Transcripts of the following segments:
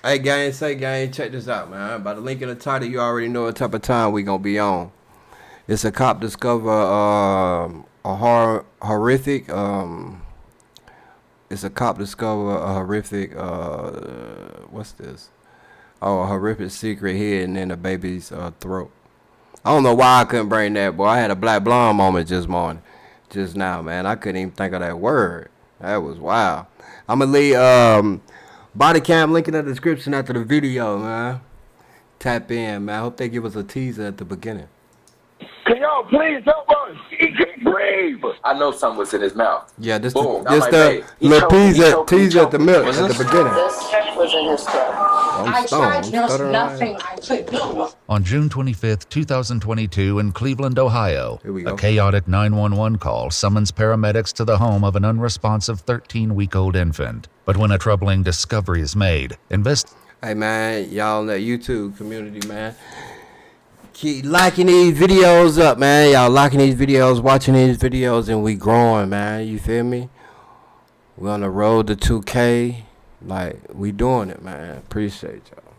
Hey, gang, check this out, man. By the link in the title, you already know what type of time we gonna be on. It's a cop discover a horrific it's a cop discover a horrific what's this? Oh, a horrific secret hidden in a baby's throat. I don't know why I couldn't bring that, boy. I had a black blonde moment just now, man. I couldn't even think of that word. That was wild. I'ma leave body cam link in the description after the video, man. Tap in, man. I hope they give us a teaser at the beginning. Can y'all please help us? He can't breathe. I know something was in his mouth. Yeah, this Boom. the little teaser at the milk at the beginning. This check was in his throat. I tried. There's nothing I could do. On June 25th, 2022, in Cleveland, Ohio, a chaotic 911 call summons paramedics to the home of an unresponsive 13-week-old infant. But when a troubling discovery is made, Hey, man, y'all in that YouTube community, man. Keep liking these videos up, man. Y'all liking these videos, watching these videos, and we growing, man. You feel me? We on the road to 2K. Like, we doing it, man. Appreciate y'all.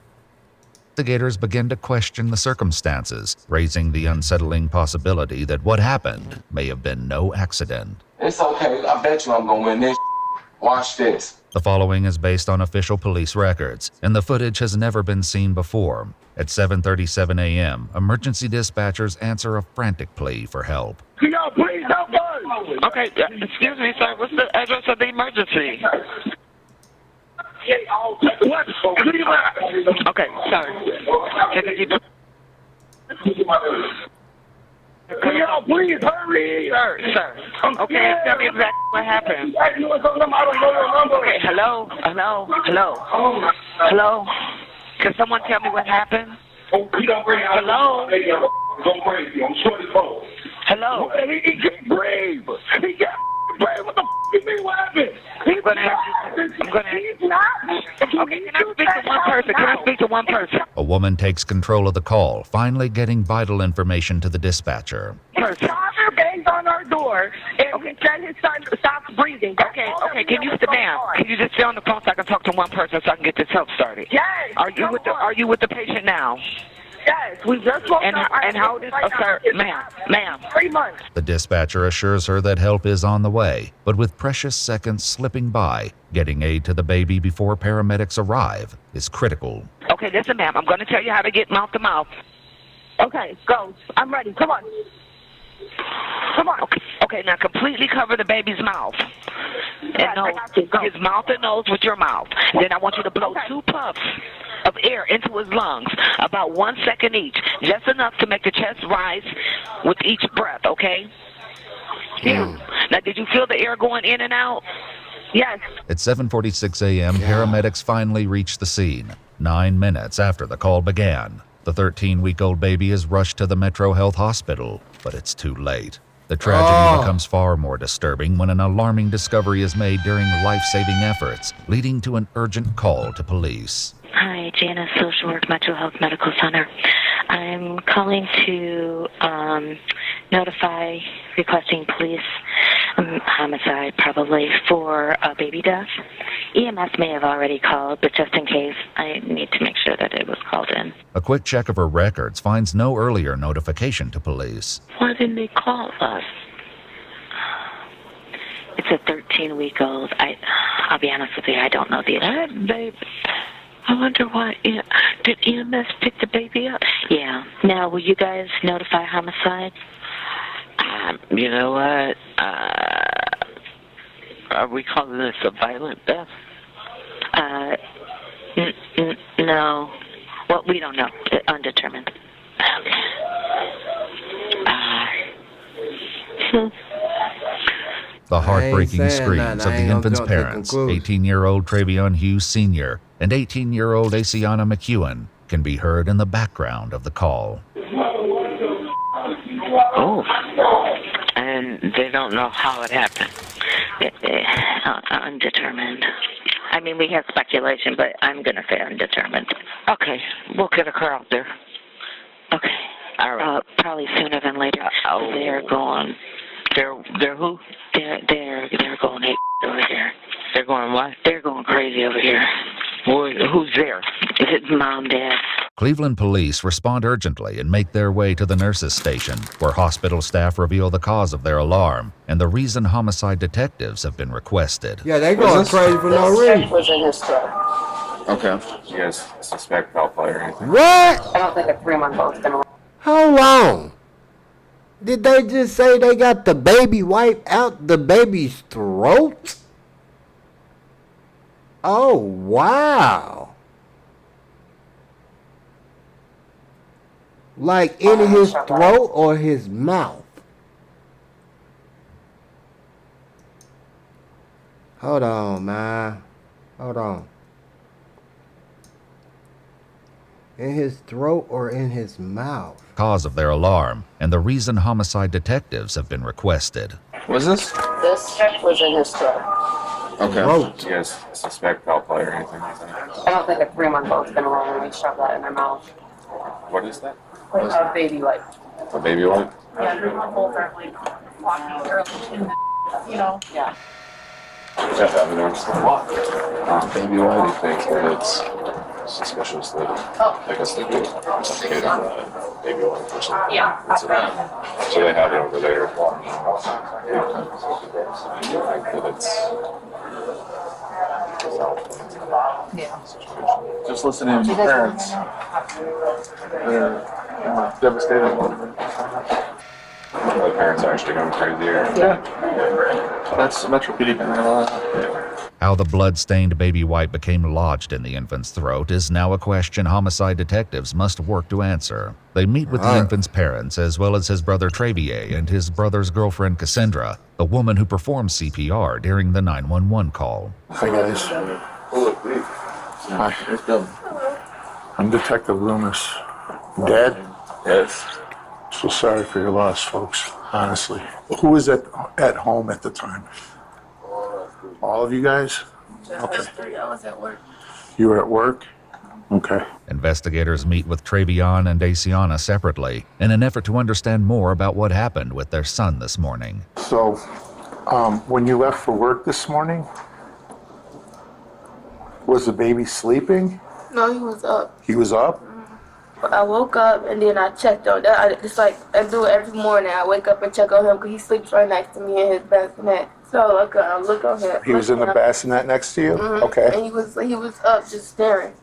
investigators begin to question the circumstances, raising the unsettling possibility that what happened may have been no accident. It's okay. I bet you I'm gonna win this. Watch this. The following is based on official police records, and the footage has never been seen before. At 7:37 a.m., emergency dispatchers answer a frantic plea for help. Can y'all please help us? Okay, excuse me, sir. What's the address of the emergency? What? Cleveland. Okay, sorry. Can y'all please hurry? Sir. Okay, tell me exactly what happened. I don't know your number. Okay, hello? Can someone tell me what happened? Hello? Don't crazy. I'm sure this phone. Hello? He can't breathe. He can't breathe. What the you mean? What happened? I'm gonna He's not. Okay, can I speak to one person? Can I speak to one person? A woman takes control of the call, finally getting vital information to the dispatcher. Father banged on our door and we said his son stopped breathing. Okay, can you just stay on the phone so I can talk to one person so I can get this help started? Yes. Are you with the patient now? Yes, we just woke And up. how old is sir, ma'am? 3 months. The dispatcher assures her that help is on the way, but with precious seconds slipping by, getting aid to the baby before paramedics arrive is critical. Okay, listen, ma'am. I'm going to tell you how to get mouth to mouth. Okay, go. I'm ready. Come on. Come on. Okay, now completely cover the baby's mouth. Yes, And I got you. Go. his mouth and nose with your mouth. Then I want you to blow 2 puffs of air into his lungs, about 1 second each, just enough to make the chest rise with each breath, okay? Now, did you feel the air going in and out? Yes. At 7:46 a.m., paramedics finally reach the scene, 9 minutes after the call began. The 13-week-old baby is rushed to the Metro Health Hospital, but it's too late. The tragedy becomes far more disturbing when an alarming discovery is made during life-saving efforts, leading to an urgent call to police. Hi, Janice, Social Work Metro Health Medical Center. I'm calling to notify requesting police homicide, probably, for a baby death. EMS may have already called, but just in case, I need to make sure that it was called in. A quick check of her records finds no earlier notification to police. Why didn't they call us? It's a 13-week-old. I'll be honest with you, I don't know the address. I wonder why. Did EMS pick the baby up? Yeah. Now, will you guys notify homicide? You know what? Are we calling this a violent death? No. Well, we don't know. Undetermined. The heartbreaking screams nothing. of I the ain't gonna infant's jump to parents, conclusions. 18-year-old Travion Hughes Sr. and 18-year-old Asiana McEwen, can be heard in the background of the call. Oh. And they don't know how it happened. Undetermined. I mean, we have speculation, but I'm going to say undetermined. Okay, we'll get a car out there. Okay. All right. Probably sooner than later. They're going. They're who? They're going over here. They're They're going what? They're going crazy over here. Who's there? Is it mom, dad? Cleveland police respond urgently and make their way to the nurses' station, where hospital staff reveal the cause of their alarm and the reason homicide detectives have been requested. Yeah, they going crazy for no reason. Was in his throat. Okay. You guys suspect foul play or anything? What? I don't think a 3-month-old's gonna. How long? Did they just say they got the baby wipe out the baby's throat? Oh, wow. Like in his throat or his mouth? Hold on, man. Hold on. In his throat or in his mouth? Cause of their alarm and the reason homicide detectives have been requested. What's this? This was in his throat. Okay. Throat. You guys suspect foul play or anything? I don't think a 3-month-old's gonna willingly shove that in their mouth. What is that? A baby wipe. A baby wipe? Yeah, 3-month-olds aren't like walking early in the, you know. Yeah. Is that evidence? Baby wipe, you think that it's suspicious that I guess they do kid on the baby wipe or something? Yeah. What's it at? So they have it over there. You think that it's just listening to your parents. They're devastated. The parents are actually going crazy here. Yeah. That's Metro PD been a lot. How the blood-stained baby wipe became lodged in the infant's throat is now a question homicide detectives must work to answer. They meet with the infant's parents, as well as his brother Travier and his brother's girlfriend Cassandra, the woman who performed CPR during the 911 call. Hi guys. Hi. I'm Detective Loomis. Dad? Yes. So sorry for your loss, folks, honestly. Who was at home at the time? All of you guys? Okay. I was at work. You were at work? Okay. Investigators meet with Travion and Daciana separately in an effort to understand more about what happened with their son this morning. So, when you left for work this morning, was the baby sleeping? No, he was up. He was up? I woke up and then I checked on that. It's like I do it every morning. I wake up and check on him because he sleeps right next to me in his bassinet. So I look on him. He was in the bassinet next to you? Mm-hmm. Okay. And he was up just staring.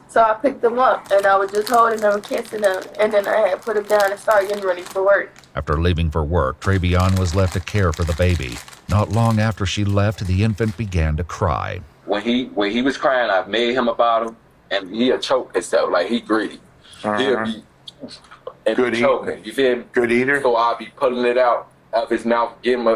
So I picked him up and I was just holding him and kissing him. And then I had put him down and started getting ready for work. After leaving for work, Travion was left to care for the baby. Not long after she left, the infant began to cry. When he was crying, I made him a bottle, and he'll choke himself like he greedy. He'll be Good choking. eater. You feel me? Good eater? So I'll be pulling it out of his mouth, get him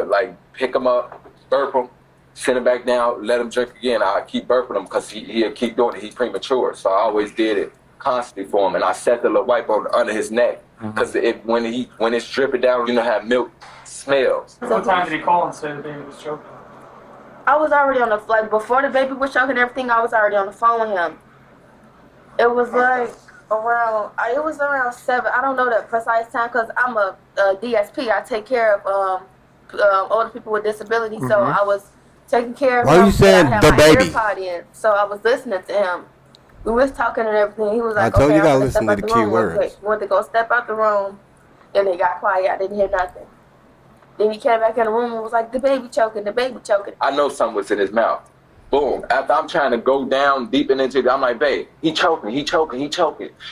pick him up, burp him, send him back down, let him drink again. I keep burping him because he'll keep doing it. He's premature, so I always did it constantly for him, and I set the little wipe under his neck because when it's dripping down, you know how milk smells. What time did he call and say the baby was choking? I was already on the flight. Before the baby was choking and everything, I was already on the phone with him. It was around 7. I don't know the precise time because I'm a DSP. I take care of older people with disabilities. So I was taking care of him. Why you saying I had the my baby? AirPod in, so I was listening to him. We was talking and everything. He was like, I told okay, you I'm gotta gonna listen step to out the room key real words. quick. He went to go step out the room, and they got quiet. I didn't hear nothing. Then he came back in the room and was like, the baby choking, the baby choking. I know something was in his mouth. Boom. After I'm trying to go down deep into it, I'm like, babe, he choking.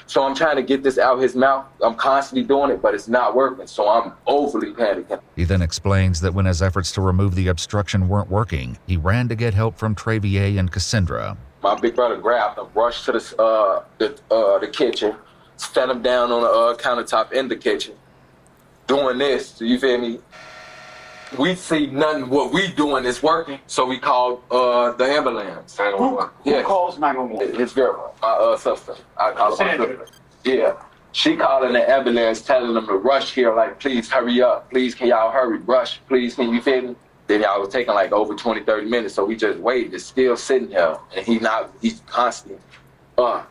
So I'm trying to get this out of his mouth. I'm constantly doing it, but it's not working. So I'm overly panicking. He then explains that when his efforts to remove the obstruction weren't working, he ran to get help from Travier and Cassandra. My big brother grabbed him, rushed to the kitchen, set him down on the countertop in the kitchen, doing this. You feel me? We see nothing. What we doing is working, so we called the ambulance. Who calls 911? His girl, my sister. I call her my sister. Yeah. She calling the ambulance, telling them to rush here, like, please hurry up. Please, can y'all hurry? Rush, please, can you feel me? Then y'all was taking like over 20, 30 minutes, so we just waited. It's still sitting here, and he's constantly,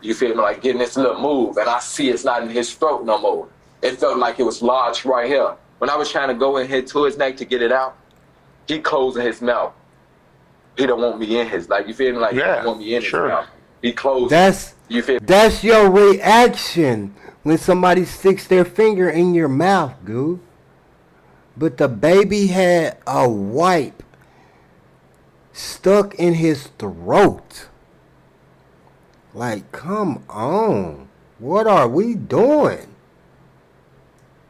you feel me, like getting this little move, and I see it's not in his throat no more. It felt like it was lodged right here. When I was trying to go in here to his neck to get it out, he closing his mouth. he don't want me in his, like, you feel me? Like, he don't want me in his mouth. He closed. You feel me? That's your reaction when somebody sticks their finger in your mouth, dude. But the baby had a wipe stuck in his throat. Like, come on. What are we doing?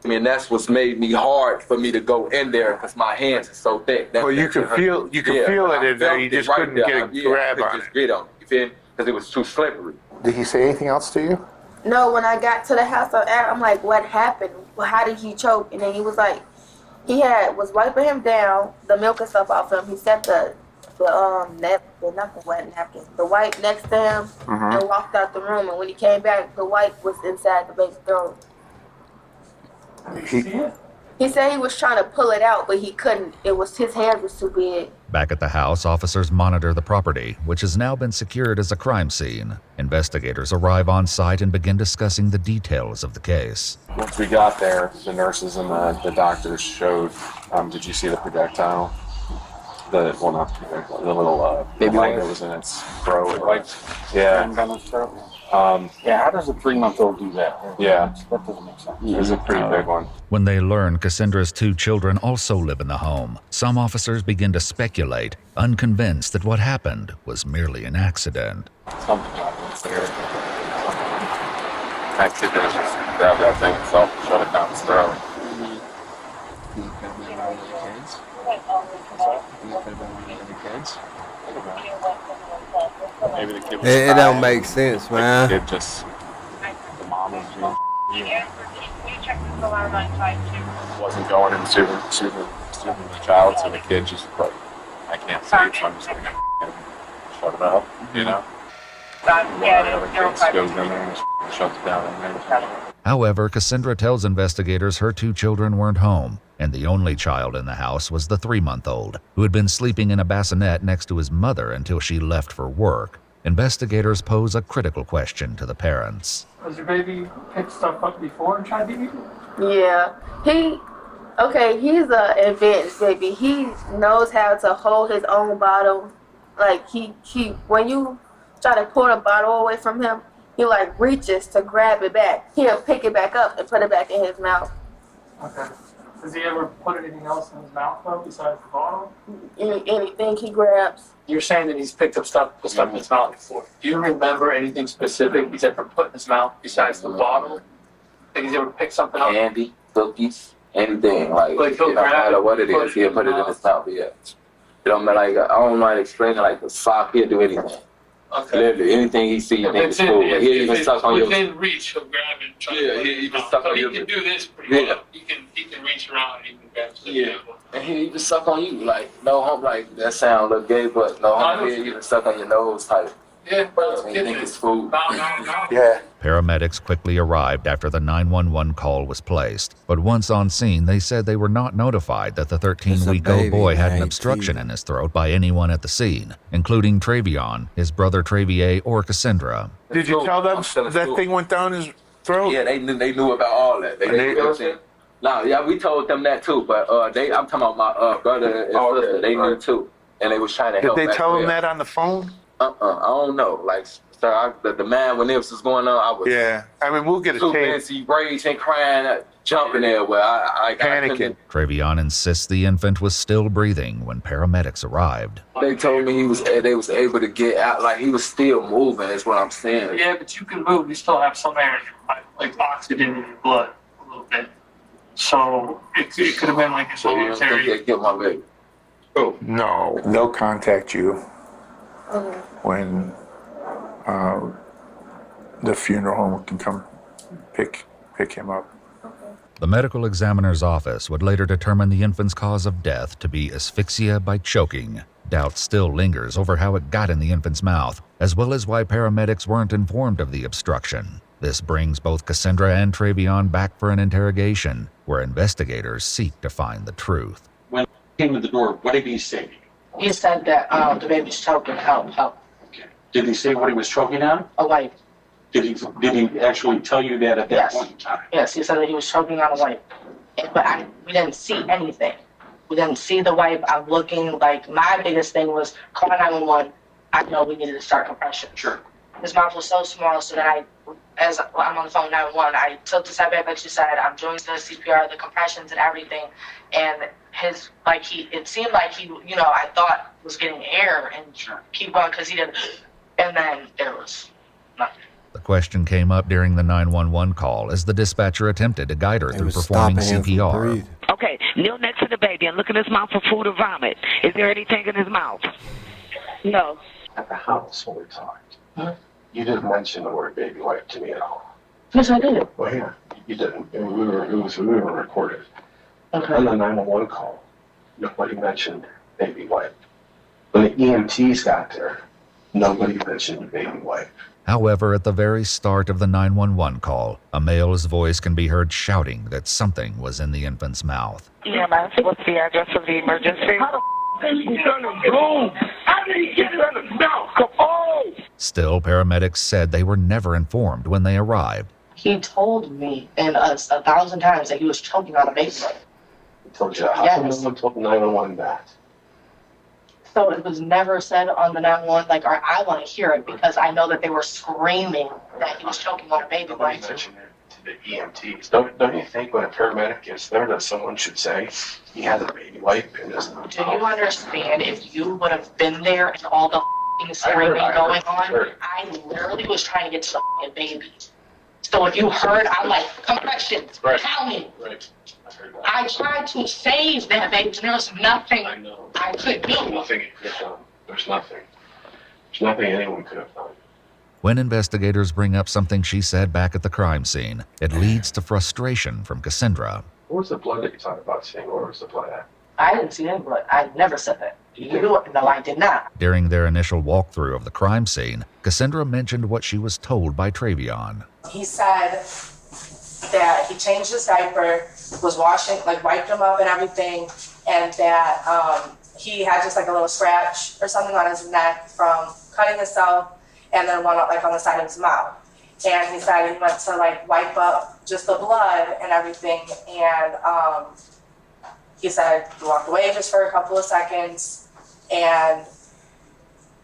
I mean, that's what's made me hard for me to go in there because my hands are so thick. Well, you could feel it in there. You just couldn't get a grab on it. Just get on it, you feel me? Because it was too slippery. Did he say anything else to you? No, when I got to the house, I'm like, what happened? Well, how did he choke? And then he was like, was wiping him down, the milk and stuff off him. He set the wipe next to him and walked out the room. And when he came back, the wipe was inside the baby's throat. He said he was trying to pull it out, but he couldn't. His hand was too big. Back at the house, officers monitor the property, which has now been secured as a crime scene. Investigators arrive on site and begin discussing the details of the case. Once we got there, the nurses and the doctors showed, did you see the projectile? The little baby light that was in its throat. Yeah. Yeah, how does a 3-month-old do that? Yeah. That doesn't make sense. It was a pretty big one. When they learn Cassandra's 2 children also live in the home, some officers begin to speculate, unconvinced that what happened was merely an accident. Something happens there. Accident, just grab that thing itself and shut it down his throat. Maybe the kid was It don't make sense, man. The kid just, the mom was wasn't going and soothing the child, so the kid just like, I can't see it, so I'm just gonna shut it up, you know? One of the other kids goes in there and shuts it down in there. However, Cassandra tells investigators her 2 children weren't home, and the only child in the house was the 3-month-old, who had been sleeping in a bassinet next to his mother until she left for work. Investigators pose a critical question to the parents. Has your baby picked stuff up before and tried to eat it? Yeah. He's an advanced baby. He knows how to hold his own bottle. Like, when you try to pull the bottle away from him, he like reaches to grab it back. He'll pick it back up and put it back in his mouth. Okay. Does he ever put anything else in his mouth though besides the bottle? Anything he grabs. You're saying that he's picked up stuff in his mouth before. Do you remember anything specific he's ever put in his mouth besides the bottle? Think he's ever picked something up? Candy, cookies, anything. Like he'll it don't matter what it is, he'll put it in his mouth. Yeah. It don't matter. Like, I don't mind explaining. Like a sock, he'll do anything. Okay. Literally, anything he sees, you think it's cool. He'll even suck on your. Within reach, he'll grab it. Yeah, he'll even suck on your. He can do this pretty well. He can reach around and he can grab stuff. Yeah. And he'll even suck on you. Like, no hump, like, that sound look gay, but no hump, he'll even suck on your nose type. Yeah, bro. You think it's food. No. Yeah. Paramedics quickly arrived after the 911 call was placed, but once on scene, they said they were not notified that the 13-week-old boy had an obstruction in his throat by anyone at the scene, including Travion, his brother Travier, or Cassandra. Did you tell them that thing went down his throat? Yeah, they knew about all that. They knew everything. No, yeah, we told them that too, but I'm talking about my brother and sister. They knew too, and they was trying to help. Did they tell them that on the phone? I don't know. Like, sir, the man when this was going on, I was. Yeah, I mean, we'll get a too tape. fancy, raging, crying, jumping there where I panicking. Travion insists the infant was still breathing when paramedics arrived. They told me they was able to get out, like he was still moving. Is what I'm saying. Yeah, but you can move. You still have some air in your body, like oxygen in your blood a little bit. So it could have been like a So you don't think they get my baby? Oh no, they'll contact you when the funeral home can come pick him up. The medical examiner's office would later determine the infant's cause of death to be asphyxia by choking. Doubt still lingers over how it got in the infant's mouth, as well as why paramedics weren't informed of the obstruction. This brings both Cassandra and Travion back for an interrogation, where investigators seek to find the truth. When he came to the door, what did he say? He said that the baby's choking, help. Okay. Did he say what he was choking on? A wife. Did he actually tell you that at that point in time? Yes, he said that he was choking on a wife. But we didn't see anything. We didn't see the wipe. I'm looking like my biggest thing was call 911. I know we needed to start compression. Sure. His mouth was so small, so that as I'm on the phone 911, I took the side back like she said. I'm doing the CPR, the compressions and everything, and it seemed like he, I thought was getting air and keep going because he didn't, and then there was nothing. The question came up during the 911 call as the dispatcher attempted to guide her through performing CPR. Okay, kneel next to the baby and look in his mouth for food or vomit. Is there anything in his mouth? No. At the house when we talked, you didn't mention the word baby wipe to me at all. Yes, I did. Well, yeah, you didn't. We were recorded. Okay. On the 911 call, nobody mentioned baby wipe. When the EMTs got there, nobody mentioned baby wipe. However, at the very start of the 911 call, a male's voice can be heard shouting that something was in the infant's mouth. EMS, what's the address of the emergency? How the f*** is he done in bloom? How did he get it in his mouth? Come on! Still, paramedics said they were never informed when they arrived. He told me and us 1,000 times that he was choking on a baby. He told you how come no one told 911 that? So it was never said on the 911, or I want to hear it because I know that they were screaming that he was choking on a baby. Nobody mentioned it to the EMTs. Don't you think when a paramedic gets there that someone should say he had a baby wipe in his mouth? Do you understand if you would have been there and all the screaming going on? I literally was trying to get to the baby. So if you heard, I'm like, compression, counting. Right. I tried to save that baby, and there was nothing I could do. Nothing you could have done. There's nothing. There's nothing anyone could have done. When investigators bring up something she said back at the crime scene, it leads to frustration from Cassandra. What was the blood that you talked about seeing? Where was the blood at? I didn't see any blood. I never said that. No, I did not. During their initial walkthrough of the crime scene, Cassandra mentioned what she was told by Travion. He said that he changed his diaper, was washing, wiped him up and everything, and that he had just a little scratch or something on his neck from cutting himself, and then one on the side of his mouth. And he said he went to wipe up just the blood and everything, and he said he walked away just for a couple of seconds, and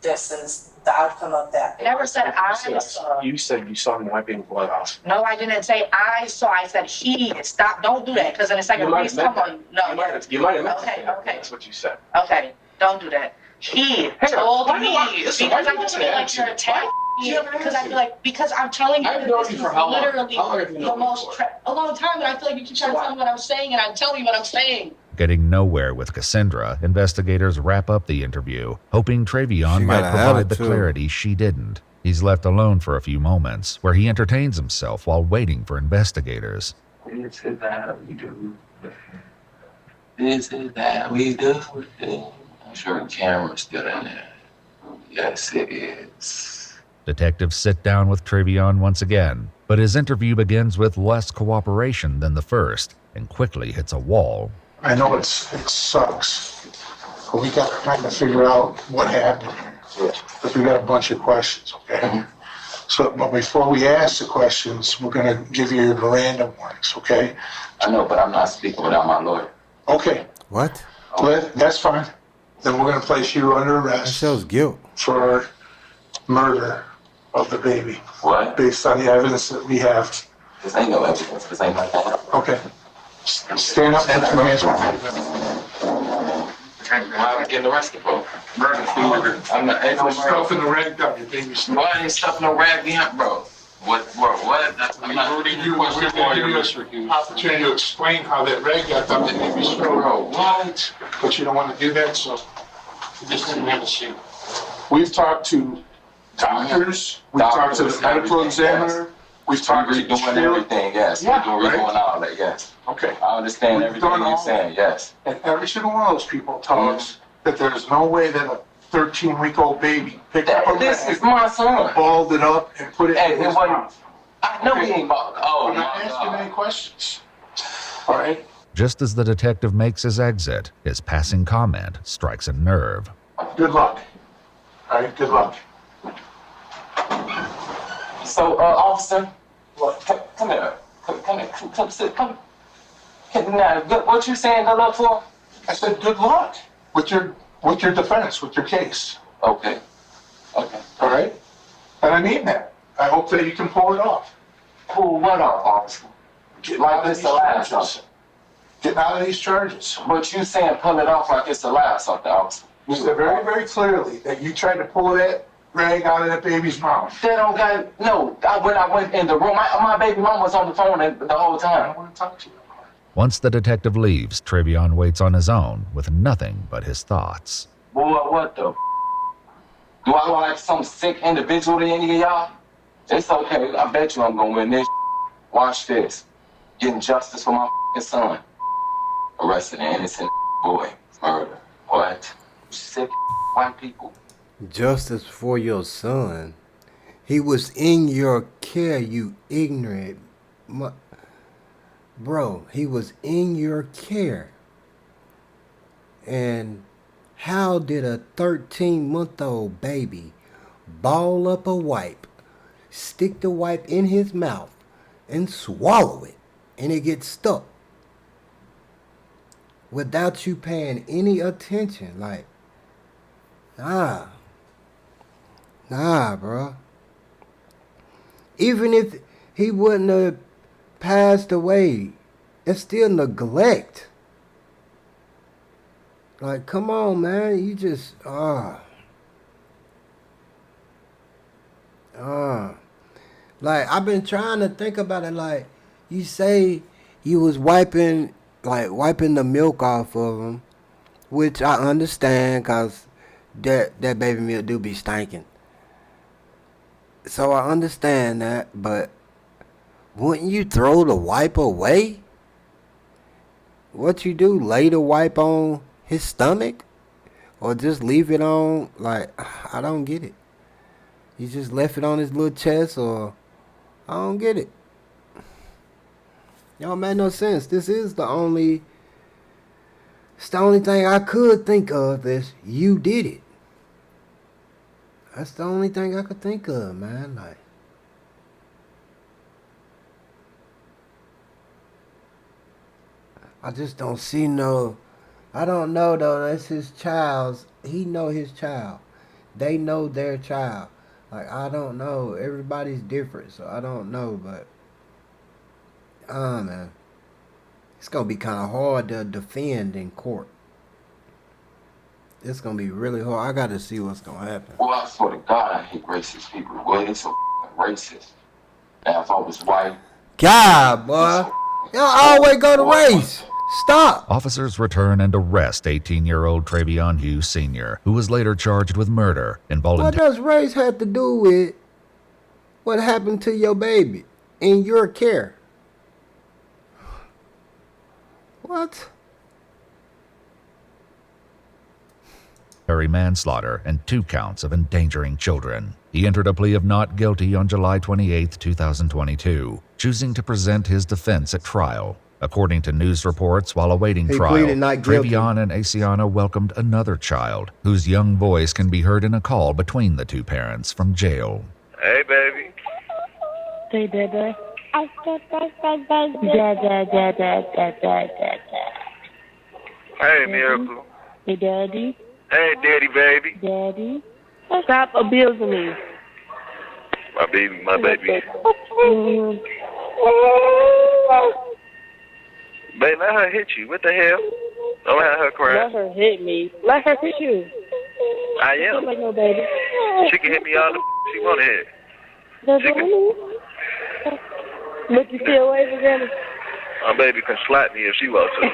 this is the outcome of that. I never said I saw. You said you saw him wiping blood off. No, I didn't say I saw. I said he. Stop. Don't do that, because in a second, please come on. No. You might have meant Okay. that. That's what you said. Okay, don't do that. He told me because I just feel like you're attacking me. Because I feel like I'm telling you that this is literally the most a long time, and I feel like you keep trying to tell me what I'm saying, and I'm telling you what I'm saying. Getting nowhere with Cassandra, investigators wrap up the interview, hoping Travion might provide the clarity she didn't. He's left alone for a few moments, where he entertains himself while waiting for investigators. This is that we do. This is that we do. I'm sure the camera's still in there. Yes, it is. Detectives sit down with Travion once again, but his interview begins with less cooperation than the first, and quickly hits a wall. I know it sucks, but we got to kind of figure out what happened here. Because we got a bunch of questions, okay? So, but before we ask the questions, we're going to give you your Miranda warnings, okay? I know, but I'm not speaking without my lawyer. Okay. What? That's fine. Then we're going to place you under arrest. That shows guilt. For murder of the baby. What? Based on the evidence that we have. This ain't no evidence. This ain't like that. Okay. Stand up and put your hands on. Why am I getting arrested, bro? I'm not. Ain't no stuff in the rag gun, your baby's stuff. Why ain't stuff in the rag gun, bro? What? That's I'm not going to give you an opportunity to explain how that rag got up and maybe screw. Bro, what? But you don't want to do that, so you just didn't have a shoot. We've talked to doctors. We've talked to the medical examiner. We've talked to doing everything, yes. We're doing all that, yes. Okay. I understand everything you're saying, yes. And every single one of those people tell us that there's no way that a 13-week-old baby picked up a This is my son. Balled it up and put it in his mouth. I know he ain't balled. Oh, I'm not asking any questions. All right? Just as the detective makes his exit, his passing comment strikes a nerve. Good luck. All right, good luck. So, officer, come here. Come sit. Now, what you saying to look for? I said, good luck with your defense, with your case. Okay. Okay. All right? And I mean that. I hope that you can pull it off. Pull what off, officer? Getting Like out of this these the last charges. something. Getting out of these charges. But you saying pull it off like it's the last something, officer. You said very, very clearly that you tried to pull that rag out of that baby's mouth. They don't got, no, when I went in the room, my baby mom was on the phone the whole time. I want to talk to you. Once the detective leaves, Travion waits on his own with nothing but his thoughts. Boy, what the? Do I look like some sick individual to any of y'all? It's okay. I bet you I'm gonna win this. Watch this. Getting justice for my son. Arresting an innocent boy. Murder. What? Sick white people. Justice for your son. He was in your care, you ignorant. Bro, he was in your care. And how did a 13-month-old baby ball up a wipe, stick the wipe in his mouth, and swallow it, and it gets stuck without you paying any attention? Like, nah, bro. Even if he wouldn't have passed away, it's still neglect. Like, come on, man. You just, like, I've been trying to think about it. Like, you say you was wiping the milk off of him, which I understand, because that baby milk do be stinking. So I understand that, but wouldn't you throw the wipe away? What you do, lay the wipe on his stomach? Or just leave it on? Like, I don't get it. You just left it on his little chest, or I don't get it. Y'all made no sense. This is the only thing I could think of is you did it. That's the only thing I could think of, man. Like, I just don't see no. I don't know though. That's his child's. He know his child. They know their child. Like, I don't know. Everybody's different, so I don't know. But, man, it's gonna be kind of hard to defend in court. It's gonna be really hard. I gotta see what's gonna happen. Well, I swear to God, I hate racist people. Well, they so racist. Now, if I was white. God, boy. Y'all always go to race. Stop. Officers return and arrest 18-year-old Travion Hughes Sr., who was later charged with murder, What involuntary. does race have to do with what happened to your baby in your care? What? Manslaughter and 2 counts of endangering children. He entered a plea of not guilty on July 28, 2022, choosing to present his defense at trial. According to news reports, while awaiting He trial, pleaded not guilty. Travion and Asiana welcomed another child, whose young voice can be heard in a call between the two parents from jail. Hey, baby. Hey, baby. Dad. Hey, Miracle. Hey, Daddy. Hey, Daddy, baby. Daddy. Stop abusing me. My baby, my baby. Babe, let her hit you. What the hell? Don't have her cry. Let her hit me. Let her hit you. I am. Like no baby. She can hit me all the she want to hit. Look, you still waving at me? My baby can slap me if she wants to.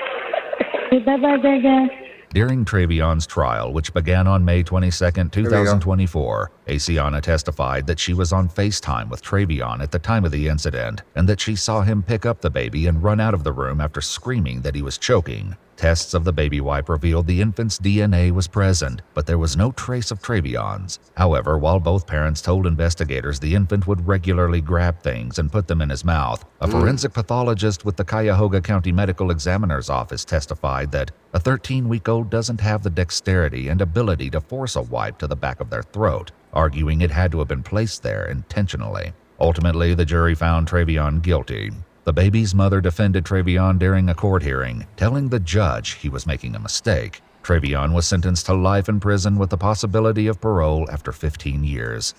Bye-bye. During Travion's trial, which began on May 22, 2024, Asiana testified that she was on FaceTime with Travion at the time of the incident and that she saw him pick up the baby and run out of the room after screaming that he was choking. Tests of the baby wipe revealed the infant's DNA was present, but there was no trace of Travion's. However, while both parents told investigators the infant would regularly grab things and put them in his mouth, a forensic pathologist with the Cuyahoga County Medical Examiner's Office testified that a 13-week-old doesn't have the dexterity and ability to force a wipe to the back of their throat, arguing it had to have been placed there intentionally. Ultimately, the jury found Travion guilty. The baby's mother defended Travion during a court hearing, telling the judge he was making a mistake. Travion was sentenced to life in prison with the possibility of parole after 15 years.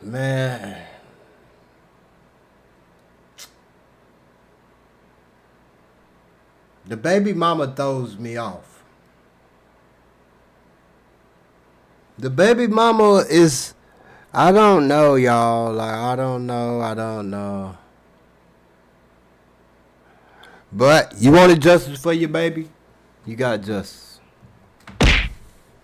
Man. The baby mama throws me off. The baby mama is, I don't know, y'all. Like, I don't know. But you wanted justice for your baby? You got justice.